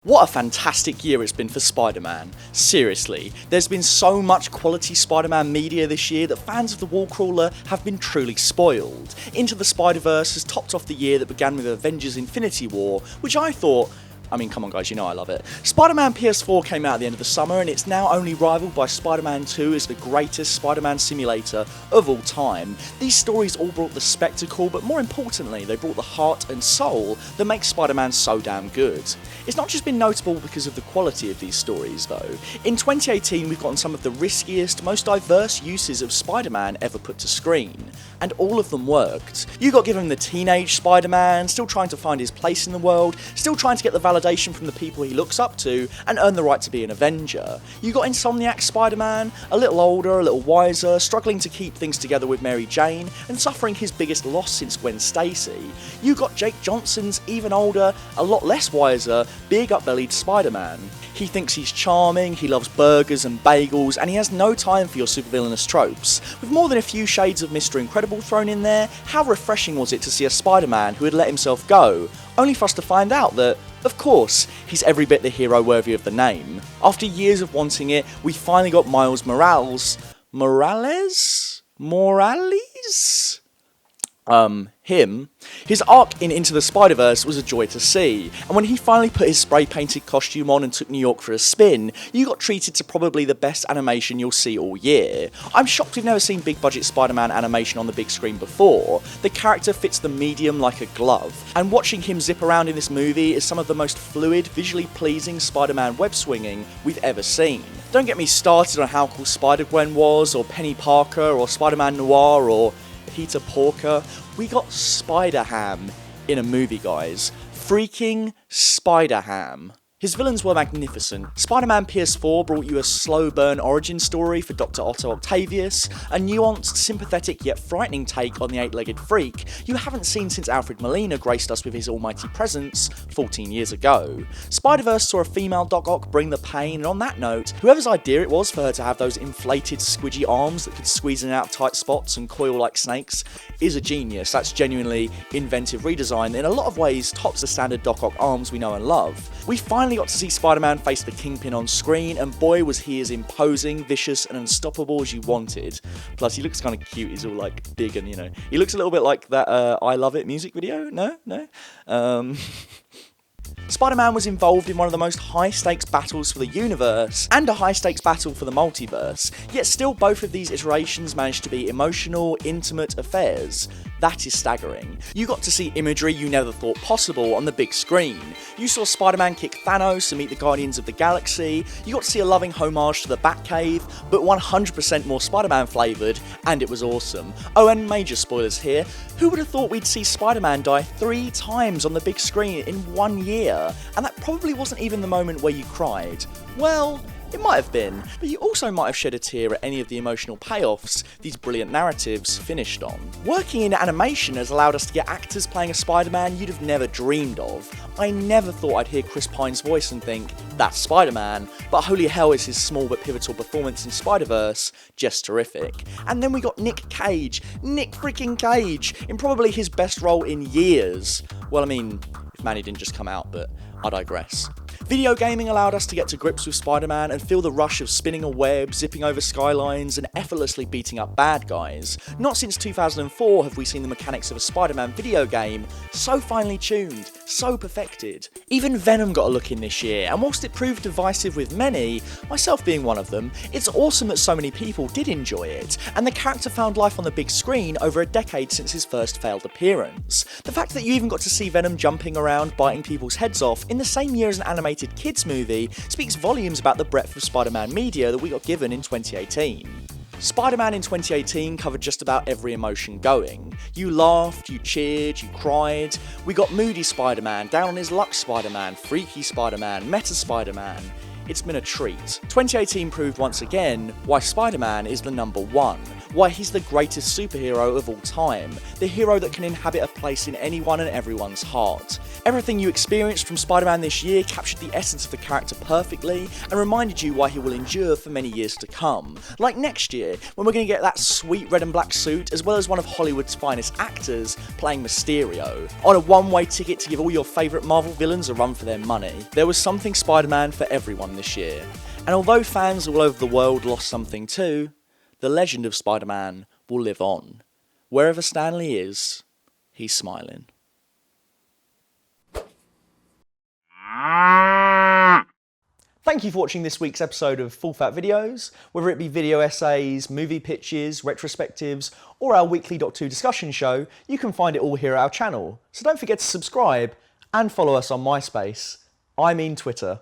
What a fantastic year it's been for Spider-Man. Seriously, there's been so much quality Spider-Man media this year that fans of the Wallcrawler have been truly spoiled. Into the Spider-Verse has topped off the year that began with Avengers Infinity War, which I thought, come on guys, you know I love it. Spider-Man PS4 came out at the end of the summer and it's now only rivaled by Spider-Man 2 as the greatest Spider-Man simulator of all time. These stories all brought the spectacle, but more importantly, they brought the heart and soul that makes Spider-Man so damn good. It's not just been notable because of the quality of these stories though. In 2018 we've gotten some of the riskiest, most diverse uses of Spider-Man ever put to screen, and all of them worked. You got given the teenage Spider-Man, still trying to find his place in the world, still trying to get the validation from the people he looks up to, and earn the right to be an Avenger. You got Insomniac Spider-Man, a little older, a little wiser, struggling to keep things together with Mary Jane, and suffering his biggest loss since Gwen Stacy. You got Jake Johnson's even older, a lot less wiser, big up-bellied Spider-Man. He thinks he's charming, he loves burgers and bagels, and he has no time for your supervillainous tropes. With more than a few shades of Mr. Incredible thrown in there, how refreshing was it to see a Spider-Man who had let himself go, only for us to find out that, of course, he's every bit the hero worthy of the name. After years of wanting it, we finally got Miles Morales? Him. His arc in Into the Spider-Verse was a joy to see, and when he finally put his spray-painted costume on and took New York for a spin, you got treated to probably the best animation you'll see all year. I'm shocked we've never seen big-budget Spider-Man animation on the big screen before. The character fits the medium like a glove, and watching him zip around in this movie is some of the most fluid, visually pleasing Spider-Man web-swinging we've ever seen. Don't get me started on how cool Spider-Gwen was, or Penny Parker, or Spider-Man Noir, or Peter Porker. We got Spider-Ham in a movie, guys. Freaking Spider-Ham. His villains were magnificent. Spider-Man PS4 brought you a slow burn origin story for Dr. Otto Octavius, a nuanced, sympathetic yet frightening take on the eight-legged freak you haven't seen since Alfred Molina graced us with his almighty presence 14 years ago. Spider-Verse saw a female Doc Ock bring the pain, and on that note, whoever's idea it was for her to have those inflated squidgy arms that could squeeze in and out tight spots and coil like snakes is a genius. That's genuinely inventive redesign that in a lot of ways tops the standard Doc Ock arms we know and love. We finally got to see Spider-Man face the Kingpin on screen, and boy was he as imposing, vicious and unstoppable as you wanted. Plus he looks kind of cute, he's all like big and he looks a little bit like that I Love It music video, no? Spider-Man was involved in one of the most high-stakes battles for the universe, and a high-stakes battle for the multiverse, yet still both of these iterations managed to be emotional, intimate affairs. That is staggering. You got to see imagery you never thought possible on the big screen. You saw Spider-Man kick Thanos and meet the Guardians of the Galaxy, you got to see a loving homage to the Batcave, but 100% more Spider-Man flavoured, and it was awesome. Oh, and major spoilers here, who would have thought we'd see Spider-Man die 3 times on the big screen in 1 year? And that probably wasn't even the moment where you cried. Well, it might have been, but you also might have shed a tear at any of the emotional payoffs these brilliant narratives finished on. Working in animation has allowed us to get actors playing a Spider-Man you'd have never dreamed of. I never thought I'd hear Chris Pine's voice and think, that's Spider-Man, but holy hell is his small but pivotal performance in Spider-Verse just terrific. And then we got Nick freaking Cage, in probably his best role in years. Well, if Manny didn't just come out, but I digress. Video gaming allowed us to get to grips with Spider-Man and feel the rush of spinning a web, zipping over skylines, and effortlessly beating up bad guys. Not since 2004 have we seen the mechanics of a Spider-Man video game so finely tuned, so perfected. Even Venom got a look in this year, and whilst it proved divisive with many, myself being one of them, it's awesome that so many people did enjoy it, and the character found life on the big screen over a decade since his first failed appearance. The fact that you even got to see Venom jumping around, biting people's heads off in the same year as an animated kids movie speaks volumes about the breadth of Spider-Man media that we got given in 2018. Spider-Man in 2018 covered just about every emotion going. You laughed, you cheered, you cried. We got moody Spider-Man, down on his luck Spider-Man, freaky Spider-Man, meta Spider-Man. It's been a treat. 2018 proved once again why Spider-Man is the number one. why he's the greatest superhero of all time, the hero that can inhabit a place in anyone and everyone's heart. Everything you experienced from Spider-Man this year captured the essence of the character perfectly and reminded you why he will endure for many years to come. Like next year, when we're going to get that sweet red and black suit, as well as one of Hollywood's finest actors playing Mysterio. On a one-way ticket to give all your favourite Marvel villains a run for their money. There was something Spider-Man for everyone this year. And although fans all over the world lost something too, the legend of Spider-Man will live on. Wherever Stanley is, he's smiling. Thank you for watching this week's episode of Full Fat Videos. Whether it be video essays, movie pitches, retrospectives, or our weekly Doctor Who discussion show, you can find it all here at our channel. So don't forget to subscribe and follow us on MySpace. I mean Twitter.